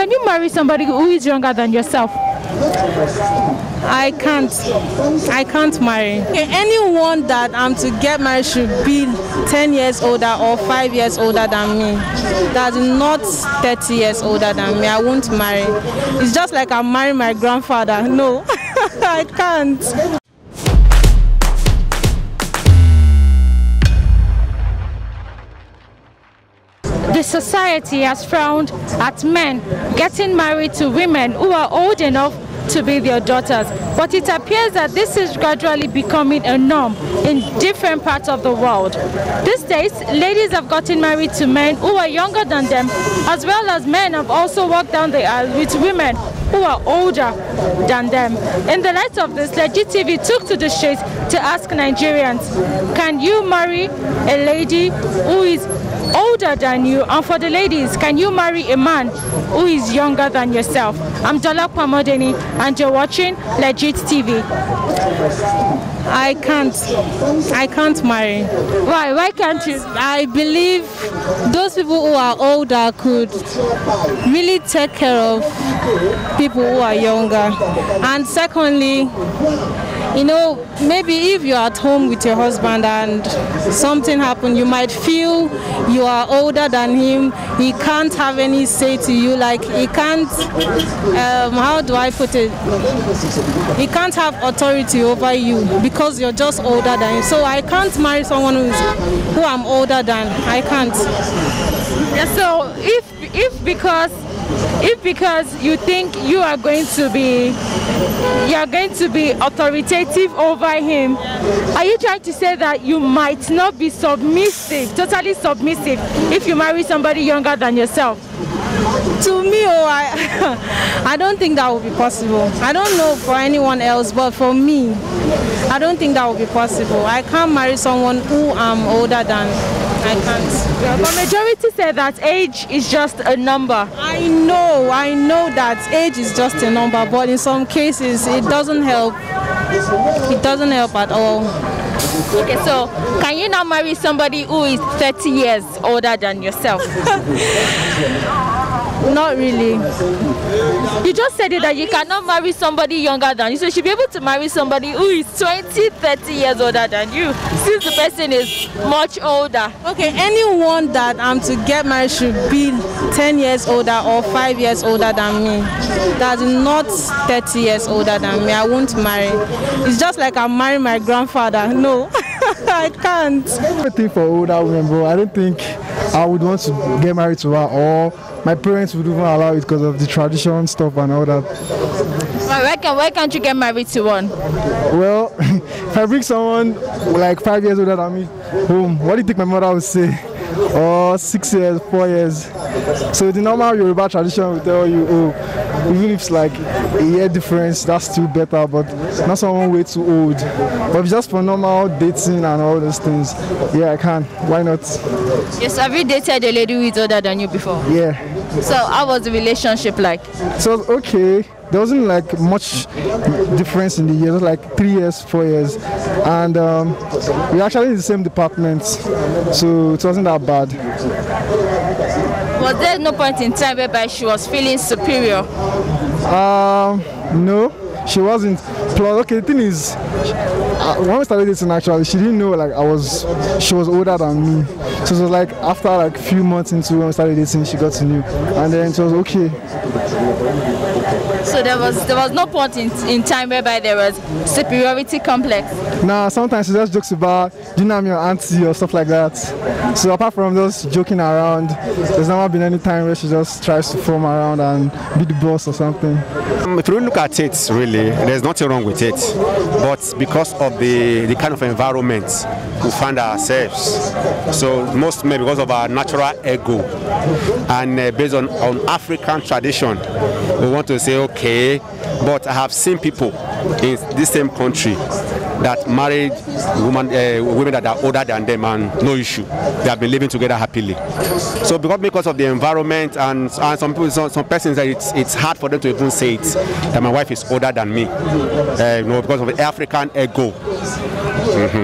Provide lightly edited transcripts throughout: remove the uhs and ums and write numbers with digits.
Can you marry somebody who is younger than yourself? I can't marry. Okay, anyone that I'm to get married should be 10 years older or 5 years older than me. That's not 30 years older than me. I won't marry. It's just like I'm marrying my grandfather. No, I can't. The society has frowned at men getting married to women who are old enough to be their daughters, but it appears that this is gradually becoming a norm in different parts of the world. These days, ladies have gotten married to men who are younger than them, as well as men have also walked down the aisle with women who are older than them. In the light of this, Legit TV took to the streets to ask Nigerians, can you marry a lady who is older than you? And for the ladies, can you marry a man who is younger than yourself? I'm Dola Pamodeni and you're watching Legit TV. I can't marry. Why can't you? I believe those people who are older could really take care of people who are younger. And secondly, you know, maybe if you're at home with your husband and something happened, you might feel you are older than him. He can't have any say to you. Like he can't, how do I put it? He can't have authority over you because you're just older than him. So I can't marry someone who I'm older than. I can't. Yeah, so if because you think you are going to be authoritative over him, are you trying to say that you might not be submissive, totally submissive, if you marry somebody younger than yourself? To me, I don't think that would be possible. I don't know for anyone else, but for me, I don't think that would be possible. I can't marry someone who I'm older than. I can't. Yeah, but majority say that age is just a number. I know that age is just a number, but in some cases it doesn't help. It doesn't help at all. Okay, so can you now marry somebody who is 30 years older than yourself? Not really. You just said it that you cannot marry somebody younger than you, so you should be able to marry somebody who is 20, 30 years older than you, since the person is much older. Okay, anyone that I'm to get married should be 10 years older or 5 years older than me. That's not 30 years older than me. I won't marry. It's just like I'm marrying my grandfather. No, I can't. Everything for older women, bro. I don't think I would want to get married to her, or my parents would even allow it because of the tradition stuff and all that. Why can't you get married to one? Well, if I bring someone like 5 years older than me home, what do you think my mother would say? Or 6 years, 4 years. So the normal Yoruba tradition will tell you, oh, even if it's like a year difference, that's still better, but not someone way too old. But just for normal dating and all those things, yeah, I can. Why not? Yes, have you dated a lady who is older than you before? Yeah. So how was the relationship like? So it was okay. There wasn't like much difference in the years. It was like 3 years, 4 years, and we're actually in the same department, so it wasn't that bad. Was there no point in time whereby she was feeling superior? No, she wasn't. Plus, okay, the thing is, when we started dating, actually, she didn't know like she was older than me. So it was like after like a few months into when we started dating, she got to know, and then it was okay. So there was no point in time whereby there was superiority complex? Nah, sometimes she just jokes about, you know, I'm your auntie or stuff like that. So apart from just joking around, there's never been any time where she just tries to form around and be the boss or something. If you look at it, really, there's nothing wrong with it. But because of the kind of environment we find ourselves, so most maybe because of our natural ego, and based on African tradition, we want to say, okay, but I have seen people in this same country that married women that are older than them, and no issue. They have been living together happily. So because of the environment and some people, some persons, it's hard for them to even say it, that my wife is older than me, because of the African ego.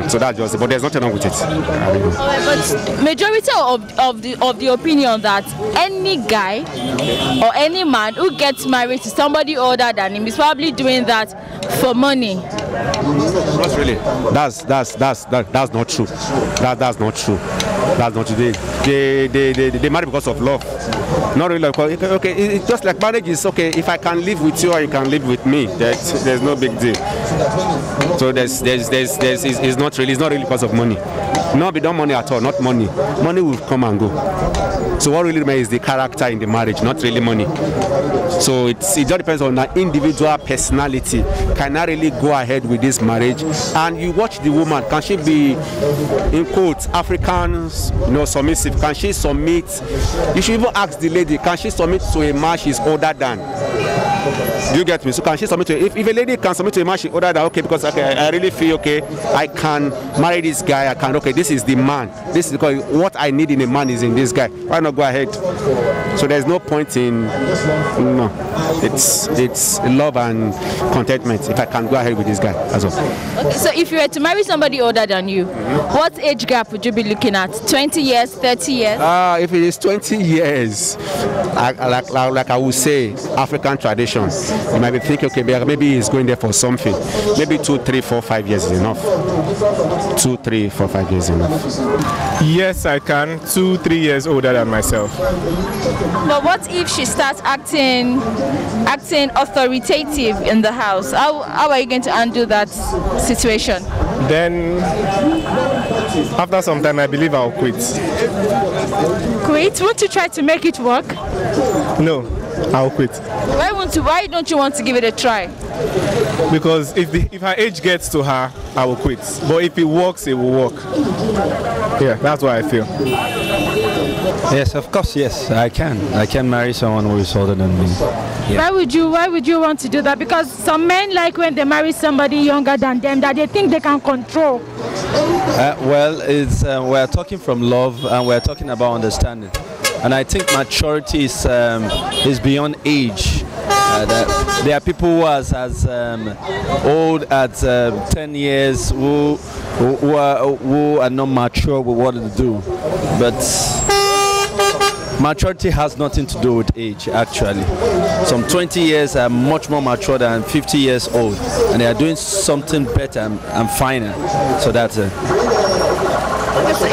So that's just it. But there's nothing wrong with it. But majority of the opinion that any guy or any man who gets married to somebody older than him is probably doing that for money. Not really. That's not true. That's not true. That's not true. They marry because of love. Not really. Okay, it's just like marriage is okay. If I can live with you or you can live with me, there's no big deal. So it's not really because of money. No, we don't money at all. Not money. Money will come and go. So what really matters is the character in the marriage, not really money. So it just depends on the individual personality. Can I really go ahead with this marriage? And you watch the woman. Can she be, in quotes, African, submissive? Can she submit? You should even ask the lady, can she submit to a man she's older than? Do you get me? So can she submit to, if a lady can submit to a man she's older than, okay, because okay, I really feel okay, I can marry this guy, okay, this is the man. This is because what I need in a man is in this guy. Why not go ahead? So there's no point in, no. It's love and contentment if I can go ahead with this guy as well. Okay, so if you were to marry somebody older than you, what age gap would you be looking at? 20 years, 30 years? If it is 20 years, like I would say, African tradition, you might be thinking, okay, maybe he's going there for something. Maybe 2, 3, 4, 5 years is enough. 2, 3, 4, 5 years is enough. Yes, I can. 2, 3 years older than myself. But what if she starts acting authoritative in the house? How are you going to undo that situation? Then, after some time, I believe I'll quit. Quit? Won't you try to make it work? No, I'll quit. Why don't you want to give it a try? Because if her age gets to her, I will quit. But if it works, it will work. Yeah, that's what I feel. Yes, of course, yes, I can. I can marry someone who is older than me. Yeah. Why would you want to do that? Because some men like when they marry somebody younger than them that they think they can control. Well, we're talking from love and we're talking about understanding. And I think maturity is beyond age. There are people who are as old as 10 years who are not mature with what to do. But maturity has nothing to do with age, actually. Some 20 years are much more mature than 50 years old, and they are doing something better and finer. So that's it.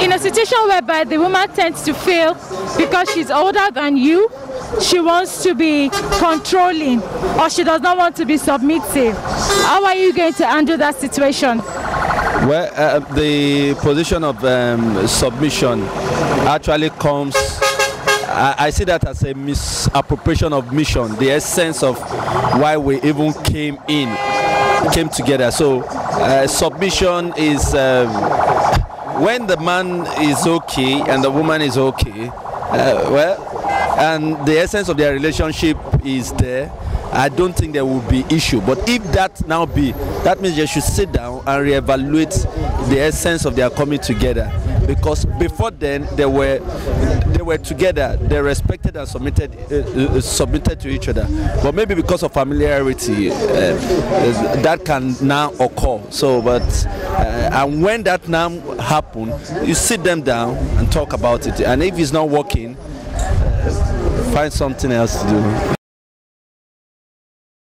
In a situation whereby the woman tends to feel because she's older than you, she wants to be controlling or she does not want to be submissive, how are you going to handle that situation? Well, the position of submission actually comes, I see that as a misappropriation of mission, the essence of why we even came together. So submission is when the man is okay and the woman is okay, and the essence of their relationship is there, I don't think there will be issue. But if that now be, that means they should sit down and reevaluate the essence of their coming together. Because before then they were together, they respected and submitted to each other. But maybe because of familiarity, that can now occur. So, and when that now happen, you sit them down and talk about it. And if it's not working, find something else to do.